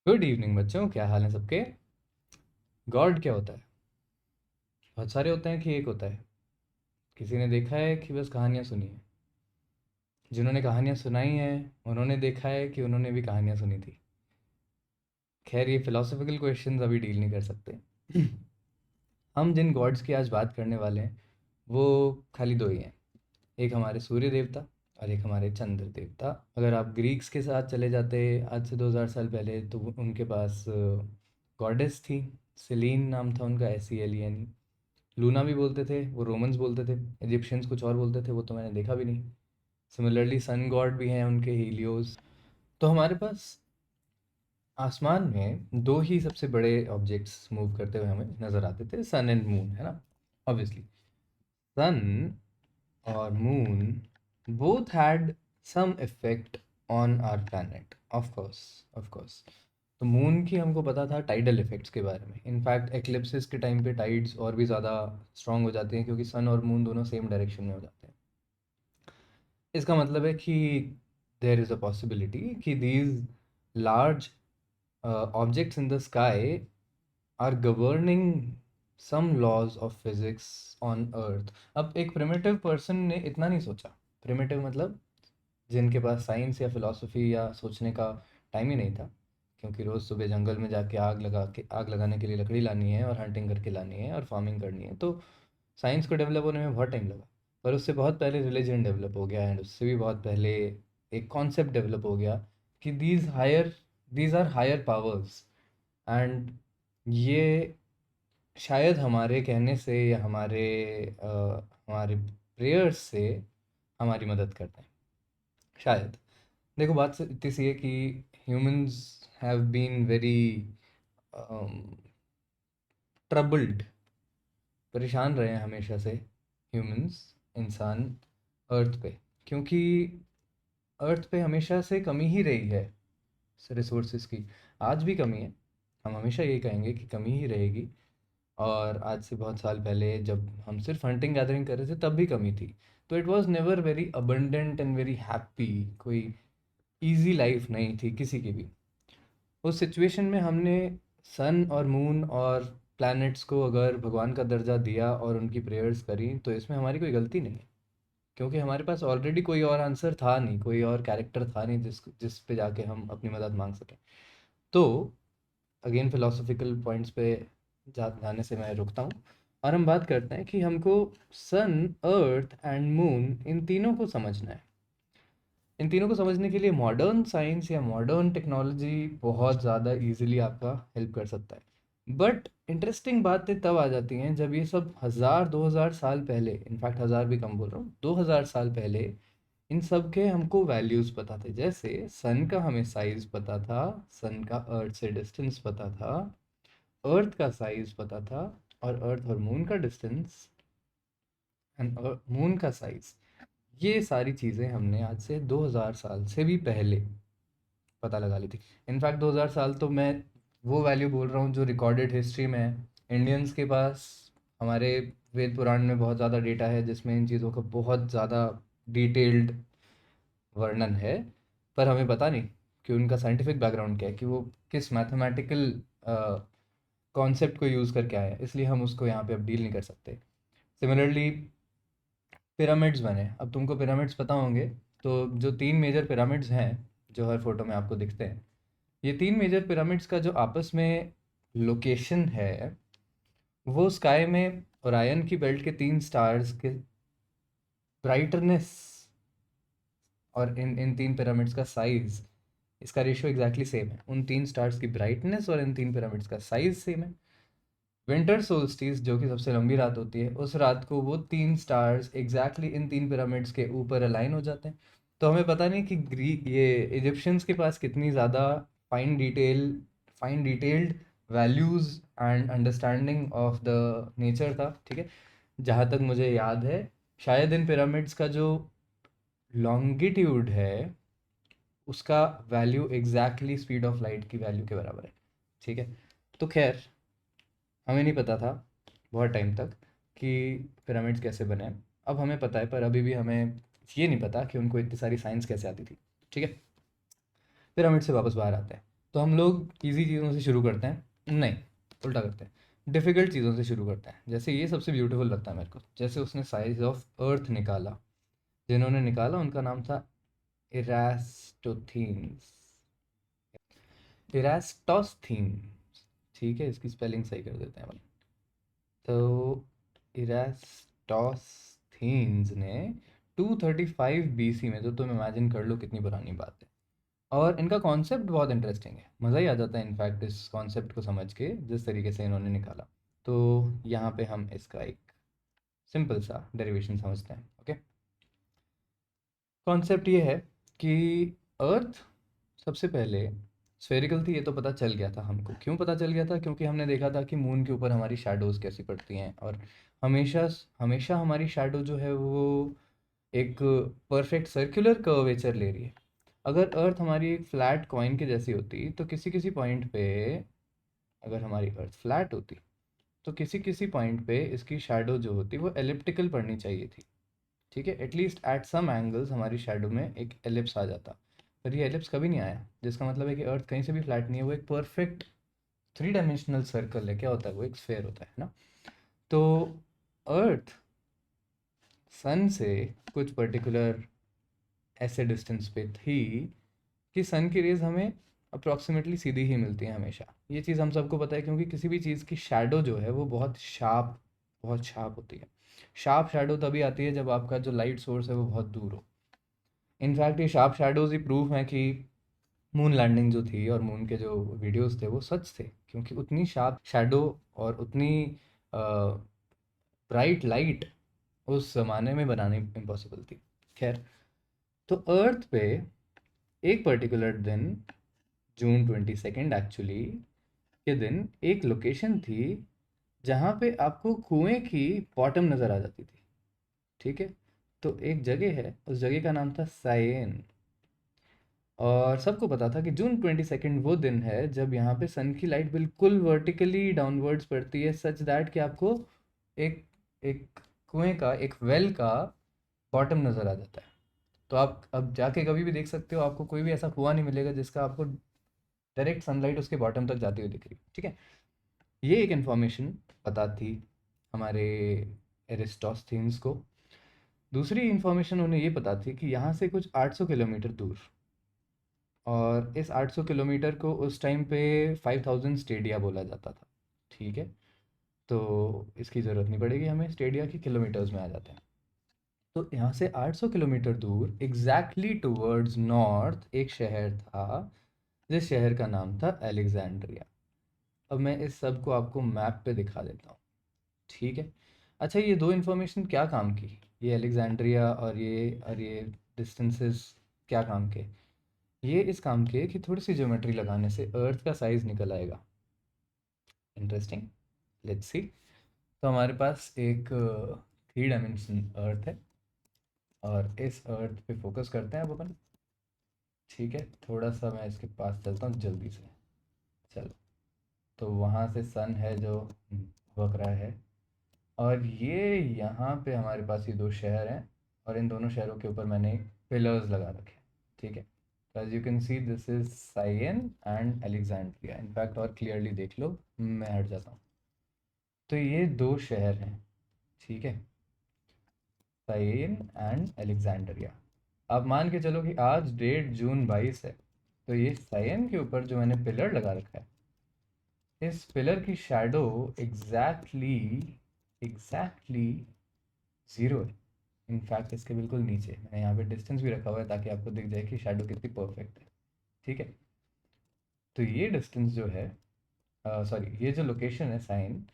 Good evening बच्चों, क्या हाल है सबके। गॉड क्या होता है? बहुत सारे होते हैं कि एक होता है? किसी ने देखा है कि बस कहानियाँ सुनी है? जिन्होंने कहानियाँ सुनाई हैं उन्होंने देखा है कि उन्होंने भी कहानियाँ सुनी थी? खैर, ये फिलोसफिकल क्वेश्चंस अभी डील नहीं कर सकते। हम जिन गॉड्स की आज बात करने वाले हैं वो खाली दो ही हैं। एक हमारे सूर्य देवता और एक हमारे चंद्र देवता। अगर आप ग्रीक्स के साथ चले जाते आज से 2000 साल पहले तो उनके पास गॉडेस थी। सेलीन नाम था उनका, SELENE। लूना भी बोलते थे, वो रोमन्स बोलते थे। इजिप्शियंस कुछ और बोलते थे, वो तो मैंने देखा भी नहीं। सिमिलरली सन गॉड भी हैं उनके, हीलियोस। तो हमारे पास आसमान में दो ही सबसे बड़े ऑब्जेक्ट्स मूव करते हुए हमें नज़र आते थे, सन एंड मून, है ना। ऑब्वियसली सन और moon both had some effect on our planet. Of course तो मून की हमको पता था टाइडल इफेक्ट्स के बारे में। इनफैक्ट एक्लिप्सिस के टाइम पे टाइड्स और भी ज़्यादा स्ट्रांग हो जाते हैं क्योंकि सन और मून दोनों सेम डायरेक्शन में हो जाते हैं। इसका मतलब है कि देयर इज़ अ पॉसिबिलिटी कि these large objects in the sky are governing some laws of physics on earth. अब एक प्रिमिटिव पर्सन ने इतना नहीं सोचा। प्रिमिटिव मतलब जिनके पास साइंस या फिलॉसफी या सोचने का टाइम ही नहीं था, क्योंकि रोज़ सुबह जंगल में जाके आग लगाने के लिए लकड़ी लानी है और हंटिंग करके लानी है और फार्मिंग करनी है। तो साइंस को डेवलप होने में बहुत टाइम लगा। पर उससे बहुत पहले रिलीजन डेवलप हो गया, एंड उससे भी बहुत पहले एक कॉन्सेप्ट डेवलप हो गया कि these are higher powers. And ये शायद हमारे कहने से या हमारे प्रेयर्स से हमारी मदद करते हैं, शायद। देखो, बात से इतनी सी है कि humans have been very troubled, परेशान रहे हैं हमेशा से। ह्यूमंस, इंसान, अर्थ पे, क्योंकि अर्थ पे हमेशा से कमी ही रही है रिसोर्सेज की। आज भी कमी है, हम हमेशा यही कहेंगे कि कमी ही रहेगी। और आज से बहुत साल पहले जब हम सिर्फ हंटिंग गैदरिंग कर रहे थे तब भी कमी थी। तो it was never very abundant and very happy. कोई इजी लाइफ नहीं थी किसी की भी। उस सिचुएशन में हमने सन और मून और प्लैनेट्स को अगर भगवान का दर्जा दिया और उनकी प्रेयर्स करी तो इसमें हमारी कोई गलती नहीं है, क्योंकि हमारे पास ऑलरेडी कोई और आंसर था नहीं, कोई और कैरेक्टर था नहीं जिस पे जाके हम अपनी मदद मांग सकें। तो अगेन फिलोसफिकल पॉइंट्स पे जाने से मैं रुकता हूँ और हम बात करते हैं कि हमको सन, अर्थ एंड मून, इन तीनों को समझना है। इन तीनों को समझने के लिए मॉडर्न साइंस या मॉडर्न टेक्नोलॉजी बहुत ज़्यादा इजीली आपका हेल्प कर सकता है। बट इंटरेस्टिंग बातें तब आ जाती हैं जब ये सब 1000-2000 साल पहले, इनफैक्ट 1000 भी कम बोल रहा हूँ, 2000 साल पहले इन सब के हमको वैल्यूज़ पता थे। जैसे सन का हमें साइज़ पता था, सन का अर्थ से डिस्टेंस पता था, अर्थ का साइज़ पता था, और अर्थ और मून का डिस्टेंस एंड मून का साइज़। ये सारी चीज़ें हमने आज से 2000 साल से भी पहले पता लगा ली थी। इनफैक्ट 2000 साल तो मैं वो वैल्यू बोल रहा हूँ जो रिकॉर्डेड हिस्ट्री में है। इंडियंस के पास हमारे वेद पुराण में बहुत ज़्यादा डेटा है जिसमें इन चीज़ों का बहुत ज़्यादा डिटेल्ड वर्णन है। पर हमें पता नहीं कि उनका साइंटिफिक बैकग्राउंड क्या है, कि वो किस मैथमेटिकल कॉन्सेप्ट को यूज़ करके आए हैं, इसलिए हम उसको यहाँ पे अब डील नहीं कर सकते। सिमिलरली पिरामिड्स बने, अब तुमको पिरामिड्स पता होंगे। तो जो तीन मेजर पिरामिड्स हैं जो हर फोटो में आपको दिखते हैं, ये तीन मेजर पिरामिड्स का जो आपस में लोकेशन है वो स्काई में ओरायन की बेल्ट के तीन स्टार्स के ब्राइटनेस और इन इन तीन पिरामिड्स का साइज, इसका रेशियो एग्जैक्टली सेम है। उन तीन स्टार्स की ब्राइटनेस और इन तीन पिरामिड्स का साइज सेम है। विंटर सोल्स्टिस, जो कि सबसे लंबी रात होती है, उस रात को वो तीन स्टार्स एग्जैक्टली इन तीन पिरामिड्स के ऊपर अलाइन हो जाते हैं। तो हमें पता नहीं कि ग्रीक ये इजिप्शियंस के पास कितनी ज़्यादा fine detailed values and understanding of the nature था, ठीक है। जहाँ तक मुझे याद है, शायद इन पिरामिड्स का जो लॉन्गिट्यूड है उसका value exactly speed of light की वैल्यू के बराबर है, ठीक है। तो खैर, हमें नहीं पता था बहुत टाइम तक कि पिरामिड्स कैसे बने। अब हमें पता है, पर अभी भी हमें ये नहीं पता कि उनको इतनी सारी साइंस कैसे आती थी, ठीक है। पिरामिड से वापस बाहर आते हैं, तो हम लोग इजी चीज़ों से शुरू करते हैं, नहीं, उल्टा करते हैं, डिफ़िकल्ट चीज़ों से शुरू करते हैं। जैसे ये सबसे ब्यूटीफुल लगता है मेरे को, जैसे उसने साइज ऑफ अर्थ निकाला। जिन्होंने निकाला उनका नाम था इरास्टोथीन्स, इरास्टोस्थीन्स, ठीक है। इसकी स्पेलिंग सही कर देते हैं अपन। तो इरास्टोस्थीन्स ने 235 बीसी में, तो तुम इमेजिन कर लो कितनी पुरानी बात है। और इनका कॉन्सेप्ट बहुत इंटरेस्टिंग है, मज़ा ही आ जाता है इनफैक्ट इस कॉन्सेप्ट को समझ के, जिस तरीके से इन्होंने निकाला। तो यहाँ पे हम इसका एक सिंपल सा डेरिवेशन समझते हैं, ओके। कॉन्सेप्ट ये है कि अर्थ सबसे पहले स्फेरिकल थी, ये तो पता चल गया था हमको। क्यों पता चल गया था? क्योंकि हमने देखा था कि मून के ऊपर हमारी शैडोज़ कैसी पड़ती हैं, और हमेशा हमेशा हमारी शैडो जो है वो एक परफेक्ट सर्कुलर कर्वेचर ले रही है। अगर अर्थ हमारी एक फ्लैट कॉइन के जैसी होती, तो किसी किसी पॉइंट पे, अगर हमारी अर्थ फ्लैट होती, तो किसी किसी पॉइंट पे इसकी शैडो जो होती वो एलिप्टिकल पड़नी चाहिए थी, ठीक है। एटलीस्ट एट सम एंगल्स हमारी शैडो में एक एलिप्स आ जाता, पर ये एलिप्स कभी नहीं आया, जिसका मतलब है कि अर्थ कहीं से भी फ्लैट नहीं है, वो एक परफेक्ट 3 डायमेंशनल सर्कल है। क्या होता है? वो एक स्फेयर होता है ना। तो अर्थ सन से कुछ पर्टिकुलर ऐसे डिस्टेंस पे थी कि सन की रेज हमें अप्रॉक्सीमेटली सीधी ही मिलती है हमेशा। ये चीज़ हम सबको पता है, क्योंकि किसी भी चीज़ की शैडो जो है वो बहुत शार्प होती है। शार्प शैडो तभी आती है जब आपका जो लाइट सोर्स है वो बहुत दूर हो। इनफैक्ट ये शार्प शैडोज ही प्रूफ हैं कि मून लैंडिंग जो थी और मून के जो वीडियोस थे वो सच थे, क्योंकि उतनी शार्प शैडो और उतनी ब्राइट लाइट उस ज़माने में बनानी इम्पॉसिबल थी। खैर, तो अर्थ पे एक पर्टिकुलर दिन, जून 22 एक्चुअली के दिन, एक लोकेशन थी जहाँ पे आपको कुएं की बॉटम नज़र आ जाती थी, ठीक है। तो एक जगह है, उस जगह का नाम था सायेन। और सबको पता था कि जून 22 वो दिन है जब यहाँ पे सन की लाइट बिल्कुल वर्टिकली डाउनवर्ड्स पड़ती है, सच दैट कि आपको एक एक कुएं का, एक वेल का बॉटम नज़र आ जाता है। तो आप अब जाके कभी भी देख सकते हो, आपको कोई भी ऐसा कुआं नहीं मिलेगा जिसका आपको डायरेक्ट सनलाइट उसके बॉटम तक जाती हुई दिख रही, ठीक है। ये एक इन्फॉर्मेशन पता थी हमारे एरिस्टोस्थीन्स को। दूसरी इन्फॉर्मेशन उन्हें ये पता थी कि यहाँ से कुछ 800 किलोमीटर दूर, और इस 800 किलोमीटर को उस टाइम पे 5000 स्टेडिया बोला जाता था, ठीक है। तो इसकी ज़रूरत नहीं पड़ेगी हमें, स्टेडिया की किलोमीटर्स में आ जाते हैं। तो यहाँ से 800 किलोमीटर दूर एग्जैक्टली टूवर्ड्स नॉर्थ एक शहर था, जिस शहर का नाम था अलेक्जेंड्रिया। अब मैं इस सब को आपको मैप पे दिखा देता हूँ, ठीक है। अच्छा, ये दो इन्फॉर्मेशन क्या काम की? ये अलेक्जेंड्रिया और ये डिस्टेंसेस क्या काम के? ये इस काम के कि थोड़ी सी ज्योमेट्री लगाने से अर्थ का साइज निकल आएगा। Interesting, let's see. तो हमारे पास एक 3 डायमेंशन अर्थ है, और इस अर्थ पे फोकस करते हैं अब अपन, ठीक है। थोड़ा सा मैं इसके पास चलता हूँ जल्दी से, चलो। तो वहाँ से सन है जो भड़क रहा है, और ये यहाँ पे हमारे पास ये दो शहर हैं, और इन दोनों शहरों के ऊपर मैंने पिलर्स लगा रखे हैं, ठीक है। तो as you can see this is Syene and Alexandria. In fact और क्लियरली देख लो, मैं हट जाता हूँ। तो ये दो शहर हैं, ठीक है, साइन एंड अलेक्जेंड्रिया। आप मान के चलो कि आज डेट जून 22 है, तो ये साइन के ऊपर जो मैंने पिलर लगा रखा है, इस पिलर की शैडो एग्जैक्टली एग्जैक्टली ज़ीरो है। इनफैक्ट इसके बिल्कुल नीचे मैंने यहाँ पे डिस्टेंस भी रखा हुआ है, ताकि आपको दिख जाए कि शैडो कितनी परफेक्ट है, ठीक है। तो ये डिस्टेंस जो है, सॉरी, ये जो लोकेशन है साइन,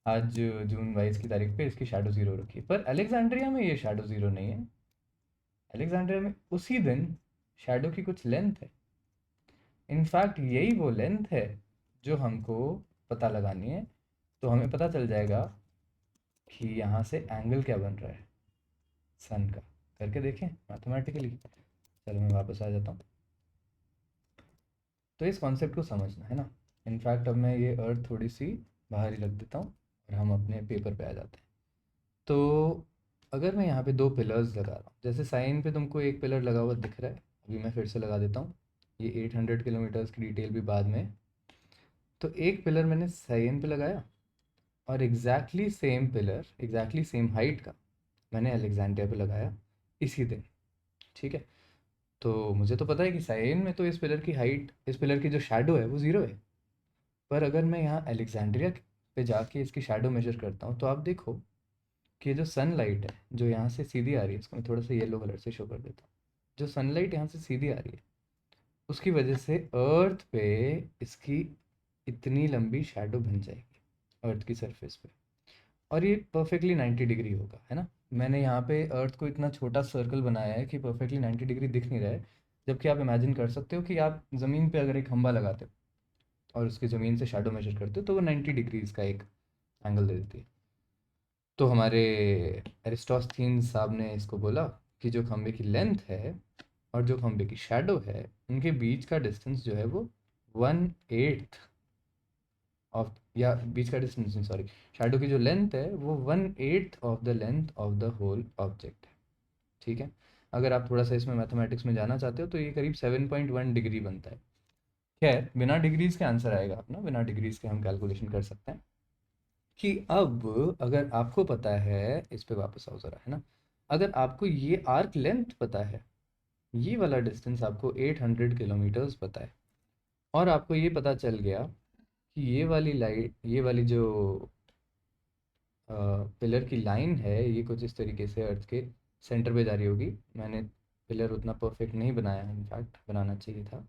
आज जून 22 की तारीख पे इसकी शैडो ज़ीरो रखी है, पर अलेक्जेंड्रिया में ये शैडो ज़ीरो नहीं है। अलेक्जेंड्रिया में उसी दिन शैडो की कुछ लेंथ है। इनफैक्ट यही वो लेंथ है जो हमको पता लगानी है। तो हमें पता चल जाएगा कि यहाँ से एंगल क्या बन रहा है सन का, करके देखें मैथमेटिकली। चलो मैं वापस आ जाता हूँ। तो इस कॉन्सेप्ट को समझना है ना। इनफैक्ट अब मैं ये अर्थ थोड़ी सी बाहर ही रख देता हूँ और हम अपने पेपर पे आ जाते हैं। तो अगर मैं यहाँ पे दो पिलर्स लगा रहा हूँ, जैसे साइन पे तुमको एक पिलर लगा हुआ दिख रहा है, अभी मैं फिर से लगा देता हूँ। ये 800 किलोमीटर्स की डिटेल भी बाद में। तो एक पिलर मैंने साइन पे लगाया और exactly same pillar, exactly same height का मैंने अलेक्जेंड्रिया पे लगाया इसी दिन। ठीक है। तो मुझे तो पता है कि साइन में तो इस पिलर की हाइट, इस पिलर की जो शैडो है वो ज़ीरो है। पर अगर मैं यहाँ अलेक्जेंड्रिया पे जाके इसकी शैडो मेजर करता हूँ तो आप देखो कि जो सनलाइट है जो यहाँ से सीधी आ रही है, इसको मैं थोड़ा सा येलो कलर से शो कर देता हूँ। जो सनलाइट यहाँ से सीधी आ रही है उसकी वजह से अर्थ पे इसकी इतनी लंबी शैडो बन जाएगी अर्थ की सरफेस पे। और ये परफेक्टली 90 डिग्री होगा, है ना। मैंने यहाँ पे अर्थ को इतना छोटा सर्कल बनाया है कि परफेक्टली 90 डिग्री दिख नहीं रहा है। जबकि आप इमेजिन कर सकते हो कि आप ज़मीन पे अगर एक खंभा लगाते हो और उसकी ज़मीन से शैडो मेजर करते हो तो वो 90 डिग्रीज का एक एंगल दे देती है। तो हमारे एरिस्टोस्थीन्स साहब ने इसको बोला कि जो खंभे की लेंथ है और जो खंभे की शैडो है उनके बीच का डिस्टेंस जो है वो 1/8 ऑफ, या बीच का डिस्टेंस नहीं सॉरी, शैडो की जो लेंथ है वो 1/8 of the length of the whole object है। ठीक है। अगर आप थोड़ा सा इसमें मैथमेटिक्स में जाना चाहते हो तो ये करीब 7.1 डिग्री बनता है। खैर बिना डिग्रीज के आंसर आएगा अपना, बिना डिग्रीज के हम कैलकुलेशन कर सकते हैं कि अब अगर आपको पता है, इस पे वापस आओ ज़रा, है ना। अगर आपको ये आर्क लेंथ पता है, ये वाला डिस्टेंस आपको 800 किलोमीटर्स पता है, और आपको ये पता चल गया कि ये वाली लाइट, ये वाली जो पिलर की लाइन है ये कुछ इस तरीके से अर्थ के सेंटर पे जा रही होगी। मैंने पिलर उतना परफेक्ट नहीं बनाया है, इनफैक्ट बनाना चाहिए था।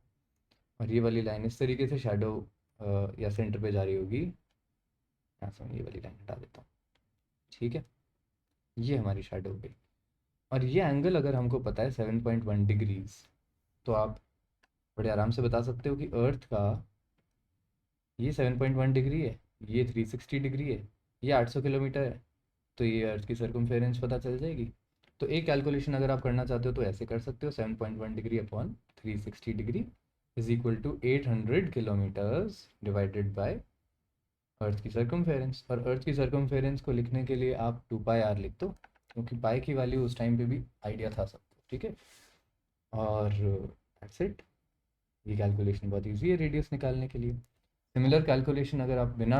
और ये वाली लाइन इस तरीके से शैडो या सेंटर पे जा रही होगी। यहाँ से मैं ये वाली लाइन हटा देता हूँ। ठीक है। ये हमारी शैडो हो गई। और ये एंगल अगर हमको पता है 7.1 डिग्रीज, तो आप बड़े आराम से बता सकते हो कि अर्थ का ये 7.1 डिग्री है, ये 360 डिग्री है, ये 800 किलोमीटर है। तो ये अर्थ की सर्कमफेरेंस पता चल जाएगी। तो एक कैलकुलेशन अगर आप करना चाहते हो तो ऐसे कर सकते हो, 7.1 degree upon 360 degree is equal to 800 kilometres divided by earth की सर्कमफेरेंस। और अर्थ की सर्कमफेरेंस को लिखने के लिए आप 2πr लिख दो, क्योंकि पाई की वैल्यू उस टाइम पे भी आइडिया था सबको। ठीक है। और दैट्स इट। ये कैलकुलेशन बहुत ईजी है रेडियस निकालने के लिए। सिमिलर कैलकुलेशन अगर आप बिना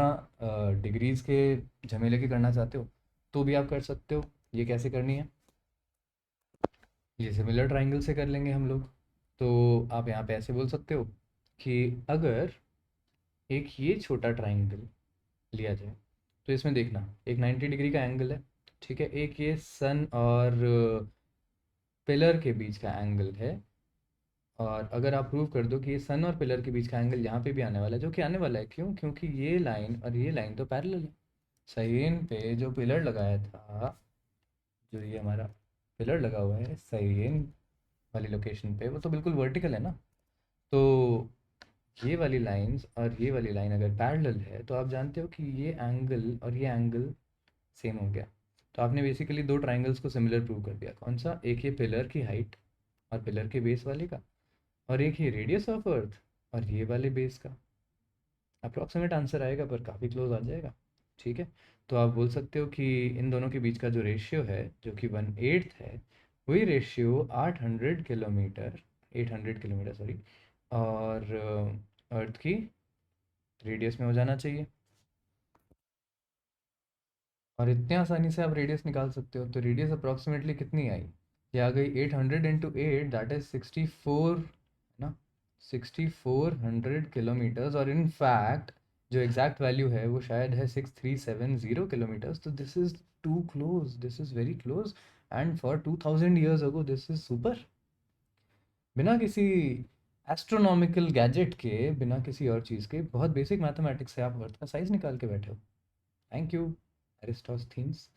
डिग्रीज के झमेले के करना चाहते हो तो भी आप कर सकते हो। ये कैसे करनी है, ये सिमिलर ट्राइंगल से कर लेंगे हम लोग। तो आप यहाँ पे ऐसे बोल सकते हो कि अगर एक ये छोटा ट्राइंगल लिया जाए तो इसमें देखना एक 90 डिग्री का एंगल है। ठीक है। एक ये सन और पिलर के बीच का एंगल है। और अगर आप प्रूव कर दो कि ये सन और पिलर के बीच का एंगल यहाँ पे भी आने वाला है, जो कि आने वाला है, क्यों, क्योंकि ये लाइन और ये लाइन तो पैरेलल है। साइन पे जो पिलर लगाया था, जो ये हमारा पिलर लगा हुआ है साइन वाली लोकेशन पे, वो तो बिल्कुल वर्टिकल है ना। तो ये वाली लाइंस और ये वाली लाइन अगर पैरेलल है तो आप जानते हो कि ये एंगल और ये एंगल सेम हो गया। तो आपने बेसिकली दो ट्राइंगल्स को सिमिलर प्रूव कर दिया। कौन सा, एक ये पिलर की हाइट और पिलर के बेस वाले का, और एक ये रेडियस ऑफ अर्थ और ये वाले बेस का। अप्रॉक्सीमेट आंसर आएगा पर काफ़ी क्लोज आ जाएगा। ठीक है। तो आप बोल सकते हो कि इन दोनों के बीच का जो रेशियो है जो कि 1/8 है, वही रेशियो 800 किलोमीटर सॉरी, और अर्थ की रेडियस में हो जाना चाहिए। और इतने आसानी से आप रेडियस निकाल सकते हो। तो रेडियस अप्रॉक्सीमेटली कितनी आई, ये आ गई 800 × 8, दैट इज 64, ना, 6400 किलोमीटर्स। और इन फैक्ट जो एग्जैक्ट वैल्यू है वो शायद है 6370 किलोमीटर्स। तो this is too close, this is very close, and for 2000 years ago this is super. बिना किसी एस्ट्रोनॉमिकल गैजेट के, बिना किसी और चीज़ के, बहुत बेसिक मैथमेटिक्स से आप अर्थ का साइज निकाल के बैठे हो। Thank you Eratosthenes.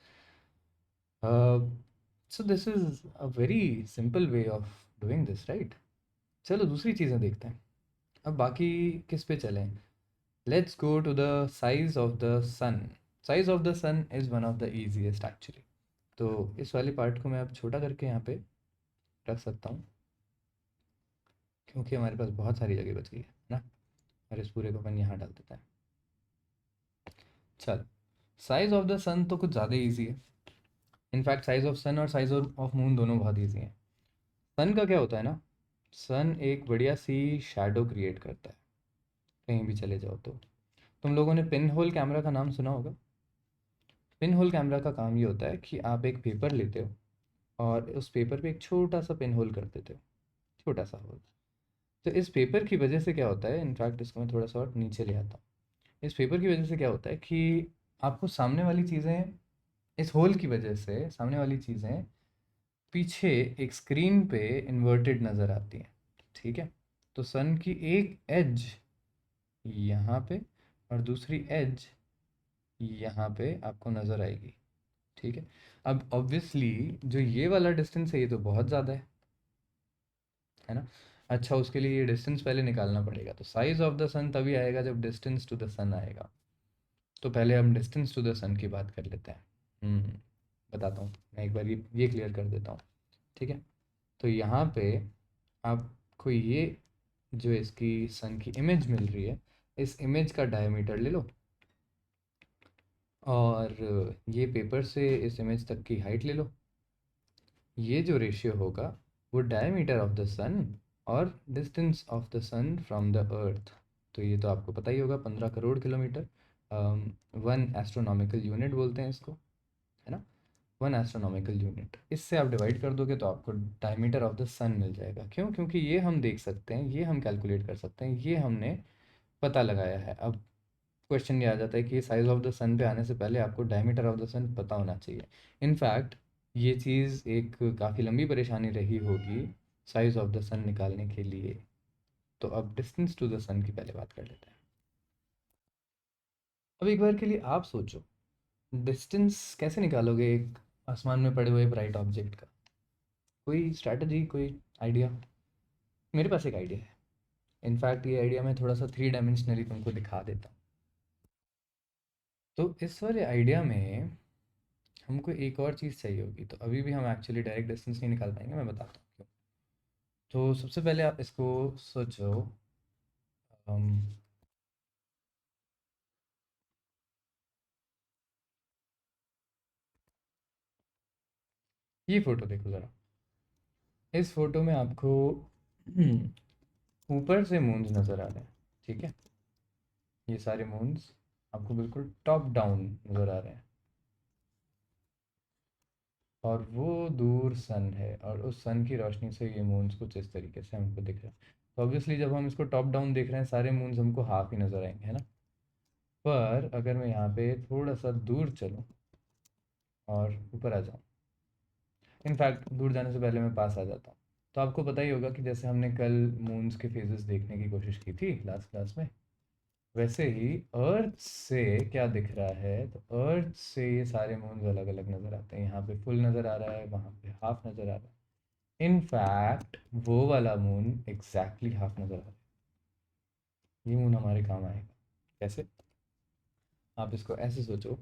So this is a very simple way of doing this, right? चलो दूसरी चीज़ें देखते हैं। अब बाकी किस पे चलें? Let's go to the size of the sun. Size of the sun is one of the easiest actually. तो इस वाले पार्ट को मैं अब छोटा करके यहाँ पे रख सकता हूँ, क्योंकि हमारे पास बहुत सारी जगह बच गई है ना। और इस पूरे को अपन यहाँ डाल देते हैं। चल, साइज ऑफ द सन तो कुछ ज़्यादा ईजी है। इनफैक्ट साइज ऑफ सन और साइज ऑफ मून दोनों बहुत ईजी हैं। सन का क्या होता है ना, सन एक बढ़िया सी शैडो क्रिएट करता है कहीं भी चले जाओ तो। तुम लोगों ने पिन होल कैमरा का नाम सुना होगा। पिन होल कैमरा का काम ये होता है कि आप एक पेपर लेते हो और उस पेपर पे एक छोटा सा पिन होल कर देते हो, छोटा सा होल। तो इस पेपर की वजह से क्या होता है, इनफैक्ट इसको मैं थोड़ा सा और नीचे ले आता हूँ। इस पेपर की वजह से क्या होता है कि आपको सामने वाली चीज़ें, इस होल की वजह से सामने वाली चीज़ें पीछे एक स्क्रीन पे इन्वर्टेड नज़र आती हैं। ठीक है, तो सन की एक एज यहाँ पे और दूसरी एज यहाँ पे आपको नज़र आएगी। ठीक है, अब ऑब्वियसली जो ये वाला डिस्टेंस है ये तो बहुत ज़्यादा है ना। अच्छा, उसके लिए ये डिस्टेंस पहले निकालना पड़ेगा। तो साइज ऑफ द सन तभी आएगा जब डिस्टेंस टू द सन आएगा। तो पहले हम डिस्टेंस टू द सन की बात कर लेते हैं। बताता हूँ मैं, एक बार ये क्लियर कर देता हूँ। ठीक है, तो यहाँ पे आपको ये जो इसकी सन की इमेज मिल रही है, इस इमेज का डायमीटर ले लो और ये पेपर से इस इमेज तक की हाइट ले लो। ये जो रेशियो होगा वो डायमीटर ऑफ द सन और distance of the sun from the earth. तो ये तो आपको पता ही होगा, 15 करोड़ किलोमीटर। 1 एस्ट्रोनॉमिकल यूनिट बोलते हैं इसको, है ना। 1 एस्ट्रोनॉमिकल यूनिट, इससे आप डिवाइड कर दोगे तो आपको डायमीटर ऑफ द सन मिल जाएगा। क्यों? क्योंकि ये हम देख सकते हैं, ये हम कैलकुलेट कर सकते हैं, ये हमने पता लगाया है। अब क्वेश्चन ये आ जाता है कि साइज ऑफ द सन पे आने से पहले आपको डायमीटर ऑफ द सन पता होना चाहिए। इनफैक्ट ये चीज़ एक काफ़ी लंबी परेशानी रही होगी साइज ऑफ द सन निकालने के लिए। तो अब डिस्टेंस टू द सन की पहले बात कर लेते हैं। अब एक बार के लिए आप सोचो, डिस्टेंस कैसे निकालोगे एक आसमान में पड़े हुए ब्राइट ऑब्जेक्ट का? कोई स्ट्रैटेजी, कोई आइडिया? मेरे पास एक आइडिया है। इनफैक्ट ये आइडिया मैं थोड़ा सा 3 डायमेंशनली तुमको दिखा देता हूँ। तो इस वाले आइडिया में हमको एक और चीज़ चाहिए होगी। तो अभी भी हम एक्चुअली डायरेक्ट डिस्टेंस नहीं निकाल पाएंगे, मैं बताता हूँ क्यों। तो सबसे पहले आप इसको सोचो, अम, ये फोटो देखो ज़रा। इस फोटो में आपको ऊपर से मून्स नज़र आ रहे हैं। ठीक है, ये सारे मून्स आपको बिल्कुल टॉप डाउन नज़र आ रहे हैं और वो दूर सन है और उस सन की रोशनी से ये मून्स कुछ इस तरीके से हमको दिख रहे हैं। तो ऑब्वियसली जब हम इसको टॉप डाउन देख रहे हैं सारे मून्स हमको हाफ ही नज़र आएंगे, है ना। पर अगर मैं यहाँ पे थोड़ा सा दूर चलूँ और ऊपर आ जाऊँ, इनफैक्ट दूर जाने से पहले मैं पास आ जाता हूँ, तो आपको पता ही होगा कि जैसे हमने कल मून्स के फेजेस देखने की कोशिश की थी लास्ट क्लास में, वैसे ही अर्थ से क्या दिख रहा है, तो अर्थ से ये सारे मून्स अलग अलग नज़र आते हैं। यहाँ पे फुल नज़र आ रहा है, वहाँ पे हाफ नज़र आ रहा है। इनफैक्ट वो वाला मून एग्जैक्टली हाफ नज़र आ रहा है। ये मून हमारे काम आएगा। कैसे? आप इसको ऐसे सोचो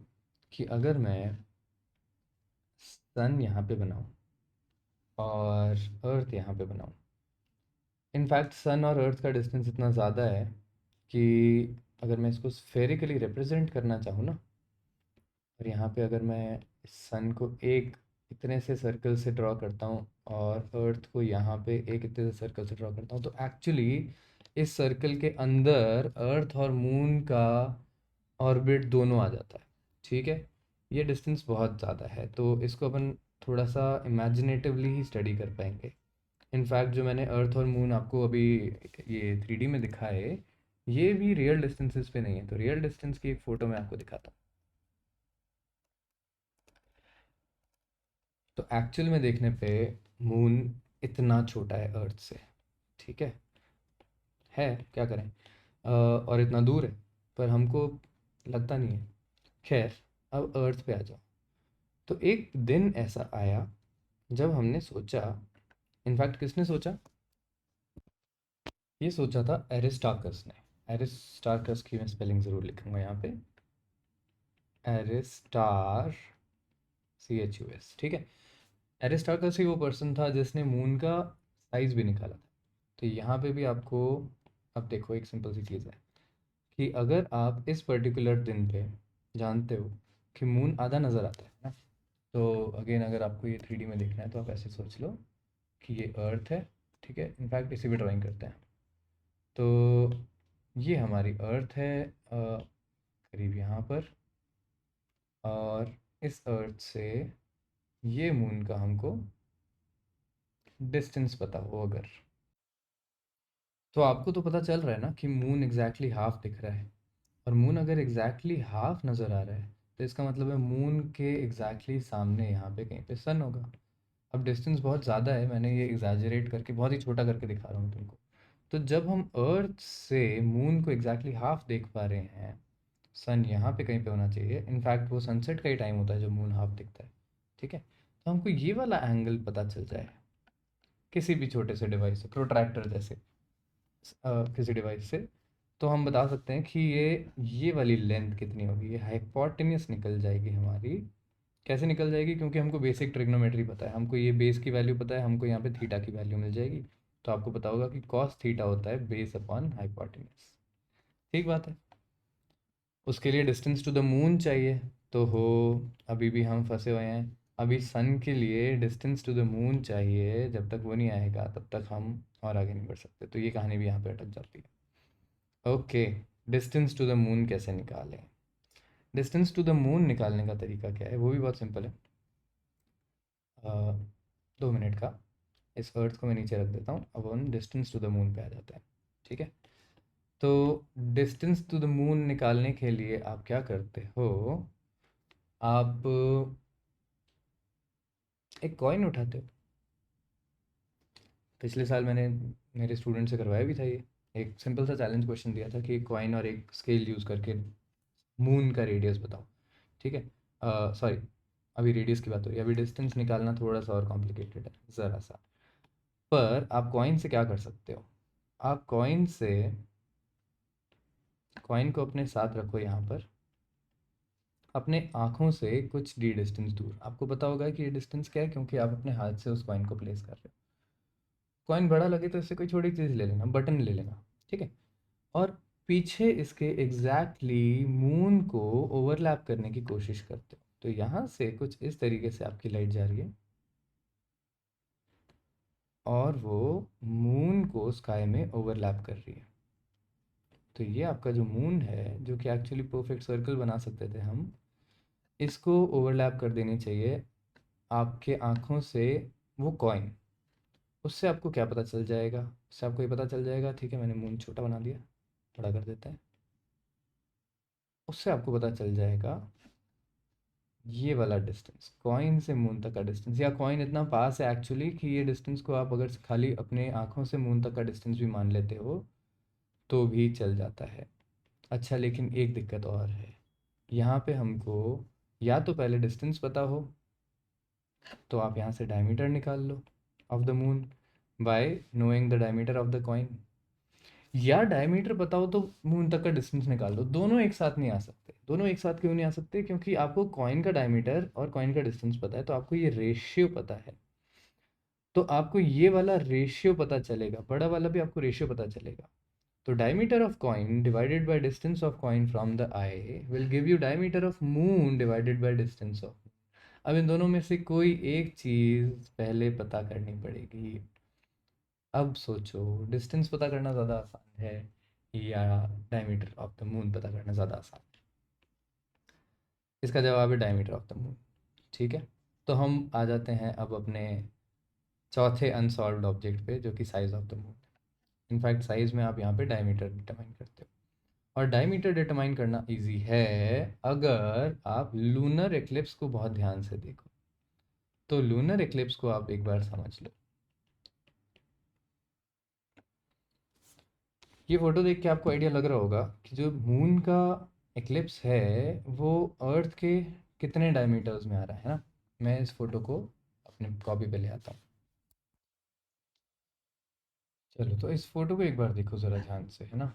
कि अगर मैं सन यहाँ पे बनाऊँ और अर्थ यहाँ पे बनाऊँ, इनफैक्ट सन और अर्थ का डिस्टेंस इतना ज़्यादा है कि अगर मैं इसको स्फेरिकली रिप्रेजेंट करना चाहूँ ना, और यहाँ पे अगर मैं सन को एक इतने से सर्कल से ड्रॉ करता हूँ और अर्थ को यहाँ पे एक इतने से सर्कल से ड्रॉ करता हूँ, तो एक्चुअली इस सर्कल के अंदर अर्थ और मून का ऑर्बिट दोनों आ जाता है। ठीक है, ये डिस्टेंस बहुत ज़्यादा है, तो इसको अपन थोड़ा सा इमेजिनेटिवली ही स्टडी कर पाएंगे। इनफैक्ट जो मैंने अर्थ और मून आपको अभी ये 3D में दिखाए, ये भी रियल डिस्टेंसेस पे नहीं है। तो रियल डिस्टेंस की एक फ़ोटो मैं आपको दिखाता हूँ। तो एक्चुअल में देखने पे मून इतना छोटा है अर्थ से। ठीक है क्या करें, और इतना दूर है, पर हमको लगता नहीं है। खैर, अब अर्थ पे आ जाओ। तो एक दिन ऐसा आया जब हमने सोचा, इनफैक्ट किसने सोचा, ये सोचा था एरिस्टार्कस ने। एरिस्टार्कस की मैं स्पेलिंग ज़रूर लिखूंगा यहाँ पे, एरिस्टार CHUS, ठीक है। एरिस्टार्कस ही वो पर्सन था जिसने मून का साइज़ भी निकाला था। तो यहाँ पे भी आपको, अब देखो एक सिंपल सी चीज़ है कि अगर आप इस पर्टिकुलर दिन पे जानते हो कि मून आधा नज़र आता है ना, तो अगेन अगर आपको ये 3D में देखना है तो आप ऐसे सोच लो कि ये अर्थ है, ठीक है। इनफैक्ट इसी पे ड्राइंग करते हैं। तो ये हमारी अर्थ है, करीब यहाँ पर, और इस अर्थ से ये मून का हमको डिस्टेंस पता हो अगर, तो आपको तो पता चल रहा है ना कि मून एग्जैक्टली हाफ दिख रहा है। और मून अगर एग्जैक्टली हाफ नज़र आ रहा है तो इसका मतलब है मून के एग्जैक्टली सामने यहाँ पे कहीं पे सन होगा। अब डिस्टेंस बहुत ज़्यादा है, मैंने ये एग्जैजरेट करके बहुत ही छोटा करके दिखा रहा हूँ तुमको। तो जब हम अर्थ से मून को एग्जैक्टली हाफ देख पा रहे हैं, सन यहाँ पे कहीं पे होना चाहिए, इनफैक्ट वो सनसेट का ही टाइम होता है जब मून हाफ दिखता है, ठीक है। तो हमको ये वाला एंगल पता चल जाए किसी भी छोटे से डिवाइस से, प्रोट्रैक्टर जैसे किसी डिवाइस से, तो हम बता सकते हैं कि ये वाली लेंथ कितनी होगी, ये हाइपोटेन्यूस निकल जाएगी हमारी। कैसे निकल जाएगी, क्योंकि हमको बेसिक ट्रिग्नोमेट्री पता है, हमको ये बेस की वैल्यू पता है, हमको यहाँ पे थीटा की वैल्यू मिल जाएगी। तो आपको पता होगा कि कॉस थीटा होता है बेस अपॉन हाइपोटेन्यूस, ठीक बात है। उसके लिए डिस्टेंस टू द मून चाहिए, तो हो, अभी भी हम फंसे हुए हैं। अभी सन के लिए डिस्टेंस टू द मून चाहिए, जब तक वो नहीं आएगा तब तक हम और आगे नहीं बढ़ सकते, तो ये कहानी भी यहाँ पे अटक जाती है। Okay, distance to the moon कैसे निकालें। डिस्टेंस टू द मून निकालने का तरीका क्या है, वो भी बहुत सिंपल है। 2 मिनट का, इस अर्थ को मैं नीचे रख देता हूँ, अब हम डिस्टेंस टू द मून पे आ जाते हैं, ठीक है। तो डिस्टेंस टू द मून निकालने के लिए आप क्या करते हो, आप एक कॉइन उठाते हो। पिछले साल मैंने मेरे स्टूडेंट से करवाया भी था ये, एक सिंपल सा चैलेंज क्वेश्चन दिया था कि एक कॉइन और एक स्केल यूज़ करके मून का रेडियस बताओ, ठीक है। सॉरी, अभी रेडियस की बात हो रही है, अभी डिस्टेंस निकालना थोड़ा सा और कॉम्प्लिकेटेड है ज़रा सा। पर आप कॉइन से क्या कर सकते हो, आप कॉइन को अपने साथ रखो यहाँ पर, अपने आँखों से कुछ डी डिस्टेंस दूर। आपको पता होगा कि ये डिस्टेंस क्या है, क्योंकि आप अपने हाथ से उस कॉइन को प्लेस कर रहे हो। कॉइन बड़ा लगे तो इससे कोई छोटी चीज़ ले लेना, बटन ले लेना, ठीक है। और पीछे इसके एग्जैक्टली मून को ओवरलैप करने की कोशिश करते हो। तो यहाँ से कुछ इस तरीके से आपकी लाइट जा रही है और वो मून को स्काई में ओवरलैप कर रही है। तो ये आपका जो मून है, जो कि एक्चुअली परफेक्ट सर्कल बना सकते थे हम, इसको ओवरलैप कर देनी चाहिए आपके आँखों से वो कॉइन। उससे आपको क्या पता चल जाएगा, उससे आपको ये पता चल जाएगा, ठीक है मैंने मून छोटा बना दिया, बड़ा कर देते हैं। उससे आपको पता चल जाएगा ये वाला डिस्टेंस, कॉइन से मून तक का डिस्टेंस, या कॉइन इतना पास है एक्चुअली कि ये डिस्टेंस को आप अगर खाली अपने आँखों से मून तक का डिस्टेंस भी मान लेते हो तो भी चल जाता है। अच्छा, लेकिन एक दिक्कत और है, यहाँ पे हमको या तो पहले डिस्टेंस पता हो, तो आप यहाँ से डायमीटर निकाल लो of the moon by knowing the diameter of the coin, या डायमीटर पता हो तो मून तक का डिस्टेंस निकाल लो। दोनों एक साथ नहीं आ सकते। दोनों एक साथ क्यों नहीं आ सकते, क्योंकि आपको कॉइन का डायमीटर और कॉइन का डिस्टेंस पता है, तो आपको ये रेशियो पता है। तो आपको ये वाला रेशियो पता चलेगा, बड़ा वाला भी आपको रेशियो पता चलेगा। तो diameter of coin divided by distance of coin from the I will give you diameter of moon divided by distance of. अब इन दोनों में से कोई एक चीज़ पहले पता करनी पड़ेगी। अब सोचो, डिस्टेंस पता करना ज़्यादा आसान है या डायमीटर ऑफ द मून पता करना ज़्यादा आसान है। इसका जवाब है डायमीटर ऑफ द मून, ठीक है। तो हम आ जाते हैं अब अपने चौथे अनसॉल्व्ड ऑब्जेक्ट पे, जो कि साइज ऑफ द मून है। इनफैक्ट साइज में आप यहाँ पे डायमीटर डिटरमाइन करते हो, और डायमीटर डिटरमाइन करना इजी है अगर आप लूनर एक्लिप्स को बहुत ध्यान से देखो। तो लूनर एक्लिप्स को आप एक बार समझ लो। ये फोटो देख के आपको आइडिया लग रहा होगा कि जो मून का एक्लिप्स है वो अर्थ के कितने डायमीटर्स में आ रहा है ना। मैं इस फोटो को अपने कॉपी पे ले आता हूँ। चलो, तो इस फोटो को एक बार देखो ज़रा ध्यान से, है ना।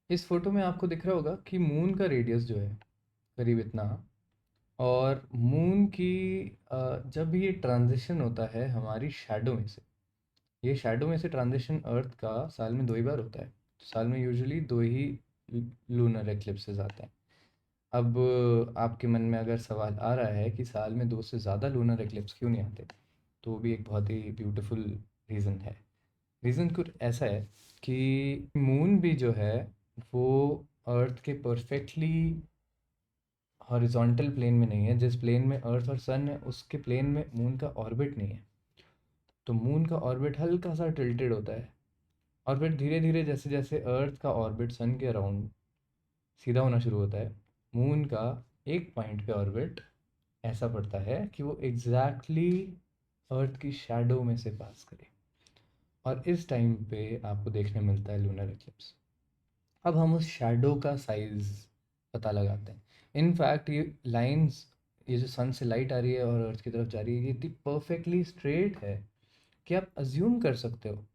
इस फोटो में आपको दिख रहा होगा कि मून का रेडियस जो है करीब इतना, और मून की जब ये ट्रांजिशन होता है हमारी शैडो में से, ये शैडो में से ट्रांजिशन अर्थ का साल में 2 ही बार होता है। तो साल में यूजुअली 2 ही लूनर एक्लिप्सेस आते हैं। अब आपके मन में अगर सवाल आ रहा है कि साल में 2 से ज़्यादा लूनर एक्लिप्स क्यों नहीं आते, तो वो भी एक बहुत ही ब्यूटीफुल रीज़न है। रीज़न कुछ ऐसा है कि मून भी जो है वो अर्थ के परफेक्टली हॉरिजॉन्टल प्लेन में नहीं है। जिस प्लेन में अर्थ और सन है उसके प्लेन में मून का ऑर्बिट नहीं है। तो मून का ऑर्बिट हल्का सा टिल्टेड होता है, और फिर धीरे धीरे जैसे जैसे अर्थ का ऑर्बिट सन के अराउंड सीधा होना शुरू होता है, मून का एक पॉइंट पे ऑर्बिट ऐसा पड़ता है कि वो एग्जैक्टली अर्थ की शैडो में से पास करे, और इस टाइम पे आपको देखने मिलता है लूनर इक्लिप्स। अब हम उस शैडो का साइज पता लगाते हैं। इनफैक्ट ये लाइंस, ये जो सन से लाइट आ रही है और अर्थ की तरफ जा रही है, ये इतनी परफेक्टली स्ट्रेट है कि आप अज्यूम कर सकते हो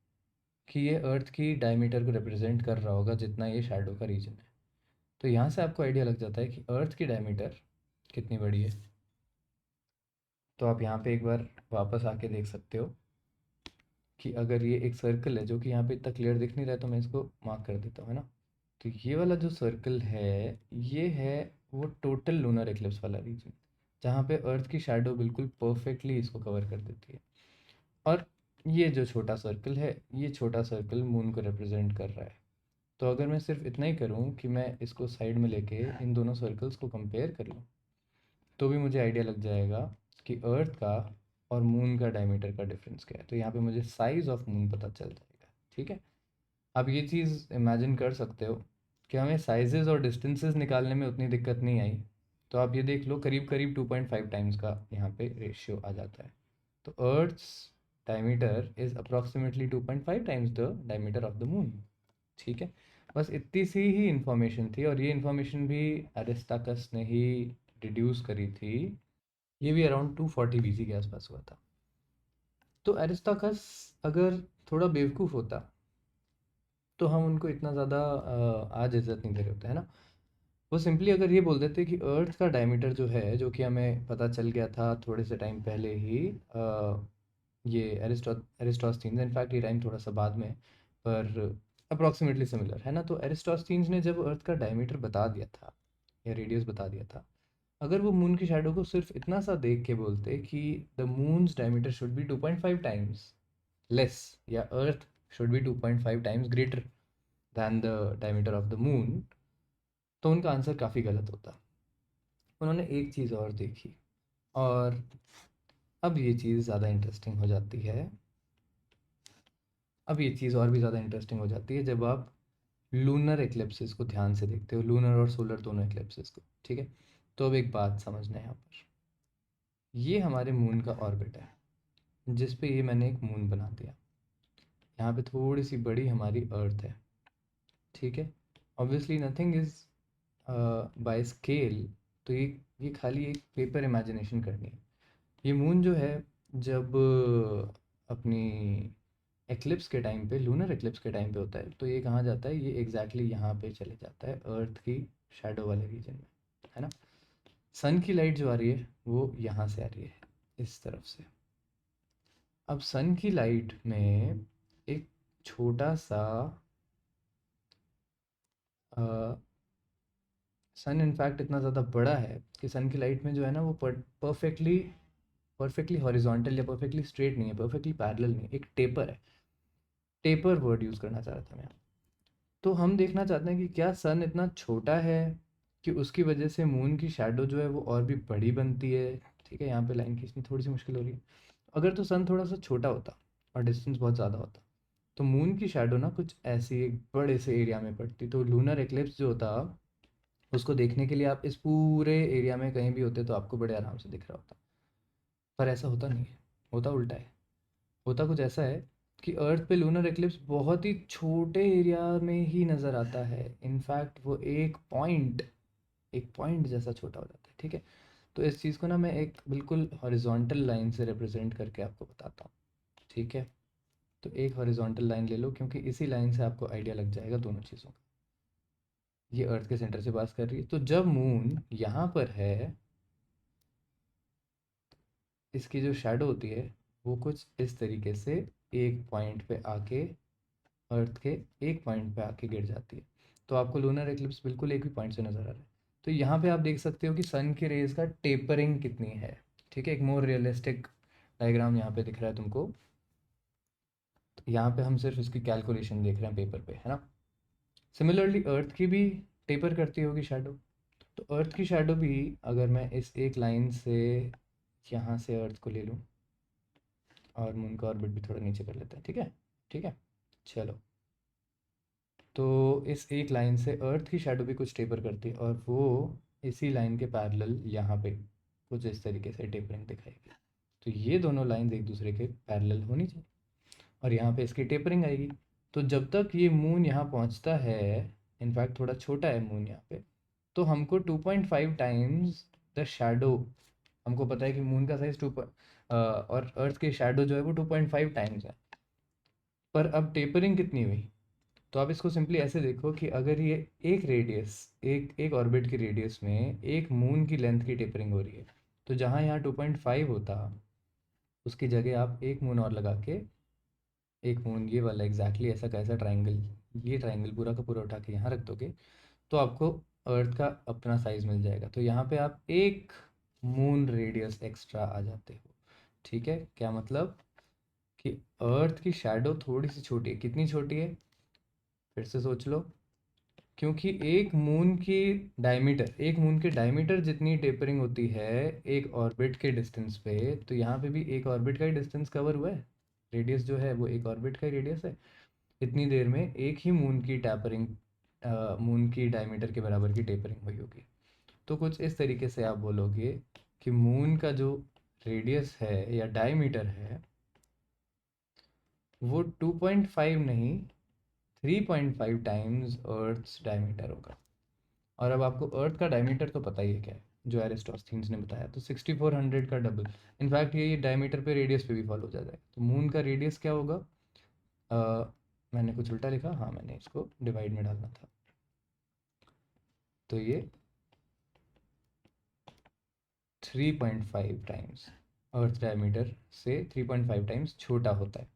कि ये अर्थ की डायमीटर को रिप्रेजेंट कर रहा होगा जितना ये शैडो का रीजन है। तो यहाँ से आपको आइडिया लग जाता है कि अर्थ की डायमीटर कितनी बड़ी है। तो आप यहाँ पे एक बार वापस आके देख सकते हो कि अगर ये एक सर्कल है जो कि यहाँ पे इतना क्लियर दिख नहीं रहा है, तो मैं इसको मार्क कर देता हूँ, है ना। तो ये वाला जो सर्कल है, ये है वो टोटल लूनर एक्लिप्स वाला रीजन, जहाँ पे अर्थ की शैडो बिल्कुल परफेक्टली इसको कवर कर देती है। और ये जो छोटा सर्कल है, ये छोटा सर्कल मून को रिप्रेजेंट कर रहा है। तो अगर मैं सिर्फ इतना ही करूँ कि मैं इसको साइड में लेके इन दोनों सर्कल्स को कंपेयर कर लूँ, तो भी मुझे आइडिया लग जाएगा कि अर्थ का और मून का डायमीटर का डिफरेंस क्या है। तो यहाँ पे मुझे साइज़ ऑफ मून पता चल जाएगा। ठीक है, आप ये चीज़ इमेजिन कर सकते हो कि हमें साइजेस और डिस्टेंसेस निकालने में उतनी दिक्कत नहीं आई। तो आप ये देख लो, करीब करीब 2.5 टाइम्स का यहाँ पे रेशियो आ जाता है। तो earth's diameter is approximately 2.5 times the diameter of the moon. ठीक है, बस इतनी सी ही इंफॉर्मेशन थी, और ये इंफॉर्मेशन भी अरिस्टाकस ने ही डिड्यूस करी थी। ये भी अराउंड 240 BC के आसपास हुआ था। तो अरिस्टाकस अगर थोड़ा बेवकूफ़ होता तो हम उनको इतना ज़्यादा आज इज्जत नहीं दे रहे होते, है ना। वो सिंपली अगर ये बोल देते कि अर्थ का डायमीटर जो है, जो कि हमें पता चल गया था थोड़े से टाइम पहले ही, ये एरिस्टोस्थीन्स, इनफैक्ट ये टाइम थोड़ा सा बाद में, पर अप्रॉक्सीमेटली सिमिलर, है ना। तो एरिस्टोस्थीन्स ने जब अर्थ का डायमीटर बता दिया था या रेडियस बता दिया था, अगर वो मून की शैडो को सिर्फ इतना सा देख के बोलते कि the moon's diameter should be 2.5 times less, या earth should be 2.5 times greater than the diameter of the moon, तो उनका आंसर काफ़ी गलत होता। उन्होंने एक चीज़ और देखी, और अब ये चीज़ ज़्यादा इंटरेस्टिंग हो जाती है। अब ये चीज़ और भी ज़्यादा इंटरेस्टिंग हो जाती है जब आप लूनर एक्लिप्सिस को ध्यान से देखते हो, लूनर और सोलर दोनों एक्लिप्सिस को। ठीक है, तो अब एक बात समझना है यहाँ पर, ये हमारे मून का ऑर्बिट है जिस पे ये मैंने एक मून बना दिया। यहाँ पे थोड़ी सी बड़ी हमारी अर्थ है। ठीक है, obviously nothing is by scale. तो ये खाली एक पेपर इमेजिनेशन करनी है। ये मून जो है, जब अपनी एक्लिप्स के टाइम पे, लूनर एक्लिप्स के टाइम पे होता है, तो ये कहाँ जाता है, ये एग्जैक्टली यहाँ पे चले जाता है अर्थ की शैडो वाले रीजन में, है ना। सन की लाइट जो आ रही है वो यहाँ से आ रही है, इस तरफ से। अब सन की लाइट में एक छोटा सा सन इनफैक्ट इतना ज़्यादा बड़ा है कि सन की लाइट में जो है ना वो परफेक्टली परफेक्टली हॉरिजॉन्टल या परफेक्टली स्ट्रेट नहीं है, परफेक्टली पैरेलल नहीं है, एक टेपर है। टेपर वर्ड यूज़ करना चाह रहा था मैं। तो हम देखना चाहते हैं कि क्या सन इतना छोटा है कि उसकी वजह से मून की शैडो जो है वो और भी बड़ी बनती है। ठीक है, यहाँ पे लाइन खींचनी थोड़ी सी मुश्किल हो रही है। अगर तो सन थोड़ा सा छोटा होता और डिस्टेंस बहुत ज़्यादा होता, तो मून की शैडो ना कुछ ऐसी एक बड़े से एरिया में पड़ती, तो लूनर एक्लिप्स जो होता उसको देखने के लिए आप इस पूरे एरिया में कहीं भी होते तो आपको बड़े आराम से दिख रहा होता। पर ऐसा होता नहीं है, होता उल्टा है। होता कुछ ऐसा है कि अर्थ पे लूनर एक्लिप्स बहुत ही छोटे एरिया में ही नज़र आता है। इनफैक्ट वो एक पॉइंट एक पॉइंट जैसा छोटा हो जाता है, ठीक है। तो इस चीज़ को ना मैं एक बिल्कुल हॉरिजॉन्टल लाइन से रिप्रेजेंट करके आपको बताता हूँ, ठीक है। तो एक हॉरिजॉन्टल लाइन ले लो, क्योंकि इसी लाइन से आपको आइडिया लग जाएगा दोनों चीज़ों का। ये अर्थ के सेंटर से पास कर रही है, तो जब मून यहाँ पर है, इसकी जो शैडो होती है वो कुछ इस तरीके से एक पॉइंट पे आके, अर्थ के एक पॉइंट पे आके गिर जाती है। तो आपको लूनर एक्लिप्स बिल्कुल एक ही पॉइंट से नज़र आ रहा है। तो यहाँ पे आप देख सकते हो कि सन की रेज का टेपरिंग कितनी है, ठीक है। एक मोर रियलिस्टिक डायग्राम यहाँ पे दिख रहा है तुमको। तो यहाँ पे हम सिर्फ इसकी कैलकुलेशन देख रहे हैं पेपर पे, है ना। सिमिलरली अर्थ की भी टेपर करती होगी शैडो। तो अर्थ की शैडो भी, अगर मैं इस एक लाइन से यहाँ से अर्थ को ले लूँ और मून का ऑर्बिट भी थोड़ा नीचे कर लेते हैं, ठीक है। ठीक है, चलो। तो इस एक लाइन से अर्थ की शैडो भी कुछ टेपर करती है, और वो इसी लाइन के पैरेलल यहाँ पे कुछ इस तरीके से टेपरिंग दिखाएगी। तो ये दोनों लाइंस एक दूसरे के पैरेलल होनी चाहिए, और यहाँ पे इसकी टेपरिंग आएगी। तो जब तक ये मून यहाँ पहुँचता है, इनफैक्ट थोड़ा छोटा है मून यहाँ पे, तो हमको 2.5 टाइम्स द शैडो, हमको पता है कि मून का साइज और अर्थ की शैडो जो है वो 2.5 टाइम्स है। पर अब टेपरिंग कितनी हुई? तो आप इसको सिंपली ऐसे देखो कि अगर ये एक रेडियस, एक एक ऑर्बिट की रेडियस में एक मून की लेंथ की टेपरिंग हो रही है, तो जहाँ यहाँ 2.5 होता, उसकी जगह आप एक मून और लगा के, एक मून ये वाला एग्जैक्टली ऐसा कैसा ट्राइंगल, ये ट्राइंगल पूरा का पूरा उठा के यहाँ रख दोगे, तो आपको अर्थ का अपना साइज मिल जाएगा। तो यहाँ पे आप एक मून रेडियस एक्स्ट्रा आ जाते हो, ठीक है। क्या मतलब कि अर्थ की शैडो थोड़ी सी छोटी है। कितनी छोटी है, फिर से सोच लो। क्योंकि एक मून के डायमीटर जितनी टेपरिंग होती है एक ऑर्बिट के डिस्टेंस पे, तो यहाँ पे भी एक ऑर्बिट का ही डिस्टेंस कवर हुआ है। रेडियस जो है वो एक ऑर्बिट का ही रेडियस है। इतनी देर में एक ही मून की टेपरिंग, मून की डायमीटर के बराबर की टेपरिंग हुई होगी। तो कुछ इस तरीके से आप बोलोगे कि मून का जो रेडियस है या डायमीटर है वो 2.5 नहीं, 3.5 टाइम्स अर्थ्स डायमीटर होगा। और अब आपको अर्थ का डायमीटर तो पता ही है क्या है, जो एरिस्टोस्थीन्स ने बताया, तो 6400 का डबल। इनफैक्ट ये डायमीटर पे रेडियस पे भी फॉलो हो जाता है। तो मून का रेडियस क्या होगा? मैंने कुछ उल्टा लिखा, हाँ मैंने इसको डिवाइड में डालना था। तो ये 3.5 टाइम्स अर्थ डायमीटर से 3.5 टाइम्स छोटा होता है।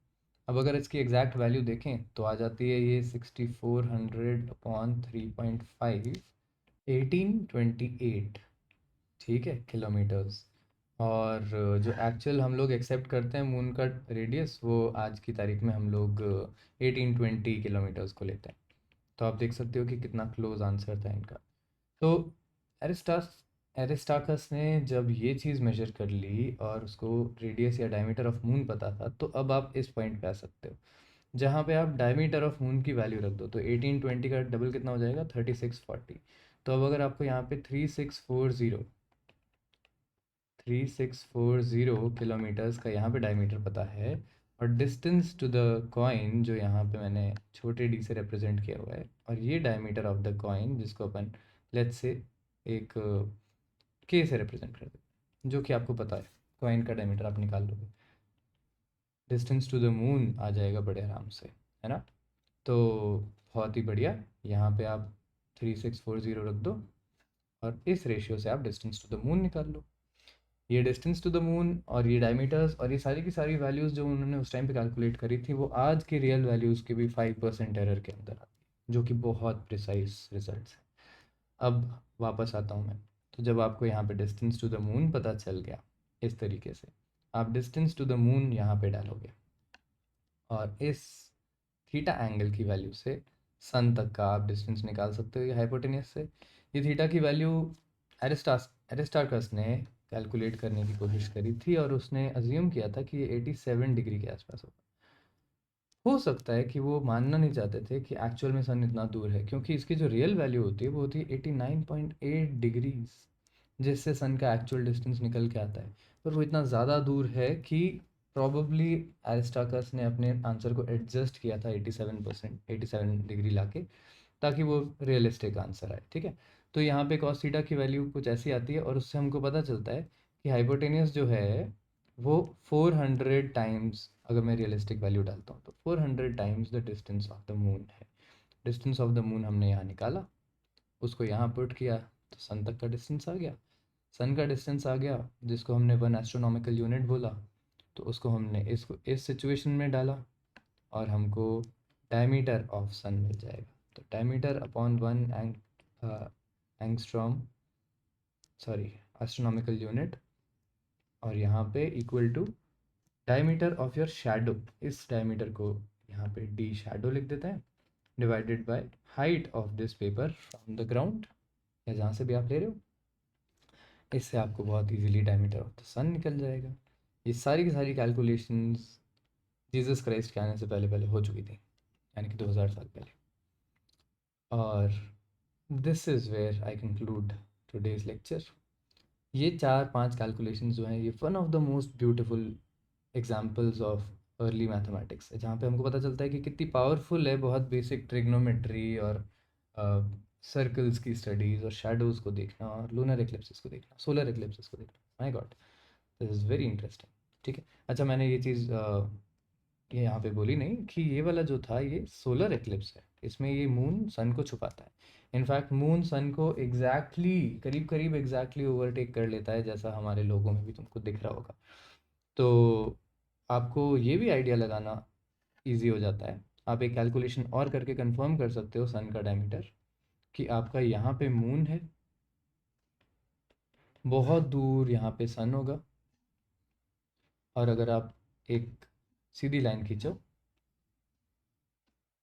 अब अगर इसकी एग्जैक्ट वैल्यू देखें तो आ जाती है ये 6400 अपॉन 3.5, 1828, ठीक है, किलोमीटर्स। और जो एक्चुअल हम लोग एक्सेप्ट करते हैं मून का रेडियस, वो आज की तारीख में हम लोग 1820 किलोमीटर्स को लेते हैं। तो आप देख सकते हो कि कितना क्लोज आंसर था इनका। तो एरिस्टास एरिस्टाकस ने जब ये चीज़ मेजर कर ली और उसको रेडियस या डायमीटर ऑफ मून पता था, तो अब आप इस पॉइंट पे आ सकते हो जहाँ पे आप डायमीटर ऑफ मून की वैल्यू रख दो। तो 1820 का डबल कितना हो जाएगा? 3640। तो अब अगर आपको यहाँ पे 3640 किलोमीटर्स का यहाँ पे डायमीटर पता है, और डिस्टेंस टू द कॉइन जो यहाँ पे मैंने छोटे डी से रिप्रेजेंट किया हुआ है, और ये डायमीटर ऑफ द कॉइन जिसको अपन लेट्स से एक के से रिप्रेजेंट कर देते, जो कि आपको पता है कॉइन का डायमीटर आप निकाल लोगे, डिस्टेंस टू द मून आ जाएगा बड़े आराम से, है ना। तो बहुत ही बढ़िया, यहाँ पे आप 3640 रख दो, और इस रेशियो से आप डिस्टेंस टू द मून निकाल लो। ये डिस्टेंस टू द मून और ये डायमीटर्स और ये सारी की सारी वैल्यूज़ जो उन्होंने उस टाइम पे कैलकुलेट करी थी, वो आज की रियल वैल्यूज़ के भी 5% एरर के अंदर आती है, जो कि बहुत प्रिसाइज रिजल्ट्स हैं। अब वापस आता हूँ मैं। तो जब आपको यहाँ पे डिस्टेंस टू द मून पता चल गया इस तरीके से, आप डिस्टेंस टू द मून यहाँ पे डालोगे, और इस थीटा एंगल की वैल्यू से सन तक का आप डिस्टेंस निकाल सकते हो ये हाइपोटेनियस से। ये थीटा की वैल्यू एरिस्टार्कस ने कैलकुलेट करने की कोशिश करी थी, और उसने अज्यूम किया था कि ये 87 डिग्री के आसपास होगा। हो सकता है कि वो मानना नहीं चाहते थे कि एक्चुअल में सन इतना दूर है, क्योंकि इसकी जो रियल वैल्यू होती है वो होती है 89.8 डिग्रीज, जिससे सन का एक्चुअल डिस्टेंस निकल के आता है। पर वो इतना ज़्यादा दूर है कि प्रॉबली एरिस्टाकस ने अपने आंसर को एडजस्ट किया था 87%, 87 डिग्री लाके, ताकि वो रियलिस्टिक आंसर आए, ठीक है। तो यहाँ पे cos थीटा की वैल्यू कुछ ऐसी आती है और उससे हमको पता चलता है कि हाइपोटेनियस जो है वो 400 टाइम्स, अगर मैं रियलिस्टिक वैल्यू डालता हूँ तो 400 times the distance of the moon है। डिस्टेंस ऑफ द मून हमने यहाँ निकाला, उसको यहाँ पुट किया तो सन तक का डिस्टेंस आ गया। सन का डिस्टेंस आ गया जिसको हमने 1 एस्ट्रोनॉमिकल यूनिट बोला, तो उसको हमने इसको इस सिचुएशन में डाला और हमको डायमीटर ऑफ सन मिल जाएगा। तो diameter upon 1 angstrom, sorry astronomical unit, और यहाँ पे equal to diameter of your shadow, इस डायमीटर को यहाँ पे डी शैडो लिख देते हैं, divided by height of this paper from the ground, या जहाँ से भी आप ले रहे हो। इससे आपको बहुत इजीली डायमीटर ऑफ द सन निकल जाएगा। ये सारी की सारी कैलकुलेशंस जीसस क्राइस्ट के आने से पहले पहले हो चुकी थी, यानी कि 2000 साल पहले। और this is where I conclude today's lecture. ये 4-5 कैलकुलेशंस जो हैं ये one of the most beautiful examples of early mathematics है, जहाँ पे हमको पता चलता है कि कितनी पावरफुल है बहुत बेसिक ट्रिग्नोमेट्री और सर्कल्स की स्टडीज़ और शैडोज़ को देखना और लूनर एक्लिप्सेस को देखना, सोलर एक्लिप्सेस को देखना। My God, this is very interesting. ठीक है, अच्छा मैंने ये चीज़ ये यहाँ पे बोली नहीं कि ये वाला जो था ये सोलर एक्लिप्स है, इसमें ये मून सन को छुपाता है। इनफैक्ट मून सन को एग्जैक्टली करीब करीब एग्जैक्टली ओवरटेक कर लेता है, जैसा हमारे लोगों में भी तुमको दिख रहा होगा। तो आपको ये भी आइडिया लगाना इजी हो जाता है। आप एक कैलकुलेशन और करके कंफर्म कर सकते हो सन का डायमीटर, कि आपका यहाँ पे मून है, बहुत दूर यहाँ पे सन होगा, और अगर आप एक सीधी लाइन खींचो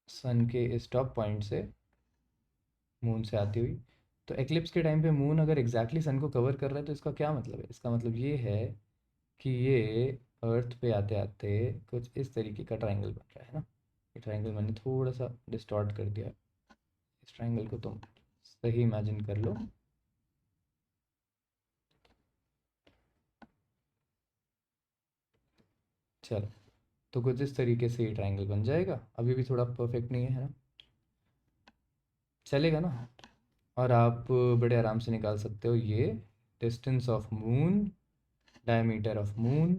सन के इस टॉप पॉइंट से मून से आती हुई, तो एक्लिप्स के टाइम पे मून अगर एग्जैक्टली सन को कवर कर रहा है तो इसका क्या मतलब है? इसका मतलब ये है कि ये अर्थ पे आते आते कुछ इस तरीके का ट्रायंगल बन रहा है ना। ये ट्रायंगल मैंने थोड़ा सा डिस्टॉर्ट कर दिया, इस ट्रायंगल को तुम सही इमेजिन कर लो। चलो, तो कुछ इस तरीके से ये ट्रायंगल बन जाएगा। अभी भी थोड़ा परफेक्ट नहीं है ना, चलेगा ना? और आप बड़े आराम से निकाल सकते हो ये distance of moon, diameter of moon,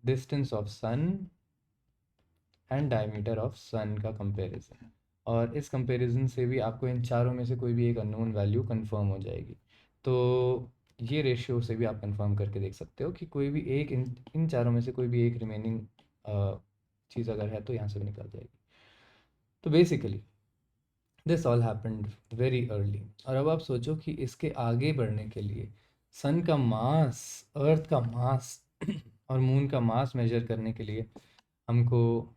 distance of sun and diameter of sun का कंपैरिजन। और इस कंपैरिजन से भी आपको इन चारों में से कोई भी एक अननोन वैल्यू कंफर्म हो जाएगी। तो ये रेशियो से भी आप कंफर्म करके देख सकते हो कि कोई भी एक इन चारों में से कोई भी एक रिमेनिंग चीज़ अगर है तो यहाँ से भी निकल जाएगी। तो basically this all happened very early. और अब आप सोचो कि इसके आगे बढ़ने के लिए सन का मास, अर्थ का मास और मून का मास मेजर करने के लिए हमको,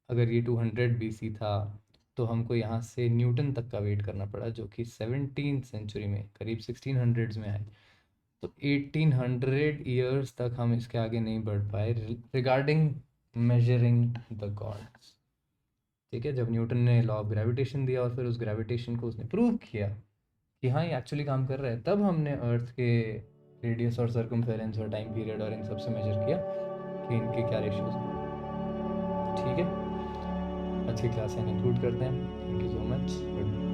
अगर ये 200 BC था तो हमको यहाँ से न्यूटन तक का वेट करना पड़ा, जो कि 17th सेंचुरी में करीब 1600s में आए। तो 1800 ईयर्स तक हम इसके आगे नहीं बढ़ पाए रिगार्डिंग मेजरिंग द गॉड्स। ठीक है, जब न्यूटन ने लॉ ऑफ ग्रेविटेशन दिया और फिर उस ग्रेविटेशन को उसने प्रूव किया कि हाँ ये एक्चुअली काम कर रहा है, तब हमने अर्थ के रेडियस और सर्कमफेरेंस और टाइम पीरियड और इन सब से मेजर किया कि इनके क्या रेशियोज हैं। ठीक है, आज की क्लास यहाँ कंक्लूड करते हैं। Thank you so much, good night.